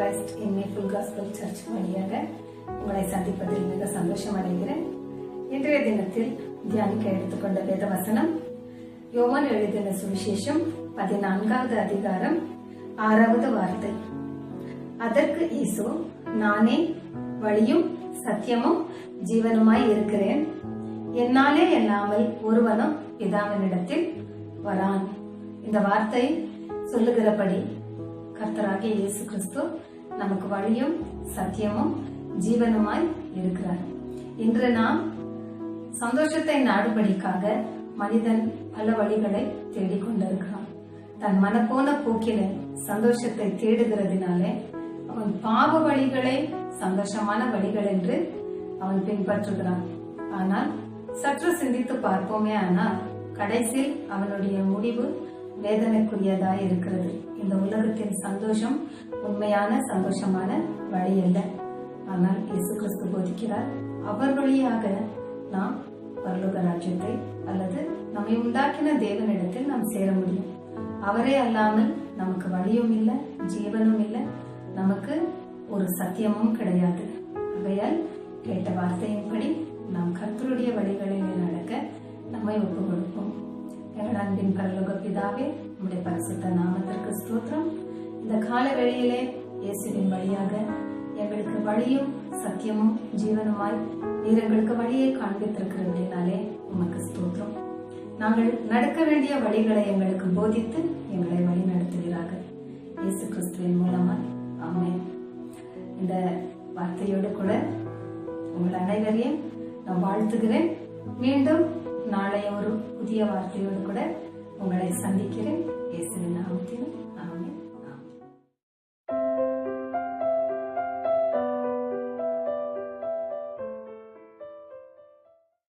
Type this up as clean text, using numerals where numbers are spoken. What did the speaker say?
Christ in full gospel search வழியாக உங்களை சந்திப்பதில் மிக சந்தோஷம் அடைகிறேன். இன்றைய தினத்தில் தியானிக்க எடுத்துக்கொண்ட வேத வசனம் யோவான் எழுதின சுவிசேஷம் 14வது அதிகாரம் 6வது வார்த்தை. அதற்கு இயேசு, நானே வழியும் சத்தியமும் ஜீவனுமாய் இருக்கிறேன், என்னாலே அல்லாமல் ஒருவனும் பிதாவினிடத்தில் வரான். இந்த வார்த்தை சொல்லுகிறபடி கர்த்தராகிய இயேசு கிறிஸ்து நமக்கு வழியும் சத்தியமும் ஜீவனுமாய் இருக்கிறார். இன்று நாம் சந்தோஷத்தை நாடுபடிக்காக மனிதன் பல வழிகளை தேடிக்கொண்டிருக்கிறான். தன் மனப்போன போக்கில சந்தோஷத்தை தேடுகிறதுனாலே அவன் பாவ வழிகளை சந்தோஷமான வழிகள் என்று அவன் பின்பற்றுகிறான். ஆனால் சற்று சிந்தித்து பார்ப்போமே, ஆனால் கடைசியில் அவனுடைய முடிவு வேதனைக்குரியதாய் இருக்கிறது. இந்த உலகத்தின் சந்தோஷம் உண்மையான சந்தோஷமான வழி அல்ல. ஆனால் இயேசு கிறிஸ்து போதிக்கிறார், அவர் வழியாக நாம் பரலோக ராஜ்யத்தை அல்லது நம்மை உண்டாக்கின தேவனிடத்தில் நாம் சேர முடியும். அவரே அல்லாமல் நமக்கு வழியும் இல்லை, ஜீவனும் இல்லை, நமக்கு ஒரு சத்தியமும் கிடையாது. ஆகையால் கேட்ட வார்த்தையின்படி நாம் கர்த்தருடைய வழிகளில் நடக்க நம்மை ஒப்பு கொடுப்போம். எங்கள் அன்பின் பரலோக பிதாவே, உம்முடைய பரிசுத்த நாமத்திற்கு ஸ்தோத்திரம். இந்த கால வேளையிலே இயேசுவின் வழியாக எங்களுக்கு வழியும் சத்தியமும் ஜீவனுமாய் நீர் எங்களுக்கு வழியை காண்பித்திருக்கிறதுனாலே உமக்கு ஸ்தோத்திரம். நாங்கள் நடக்க வேண்டிய வழிகளை எங்களுக்கு போதித்து எங்களை வழி நடத்துகிறார்கள். இயேசு கிறிஸ்துவின் மூலமாய் ஆமென். இந்த வார்த்தையோடு கூட உங்கள் அனைவரையும் நான் வாழ்த்துகிறேன். மீண்டும் நாளை ஒரு புதிய வார்த்தையோடு கூட உங்களை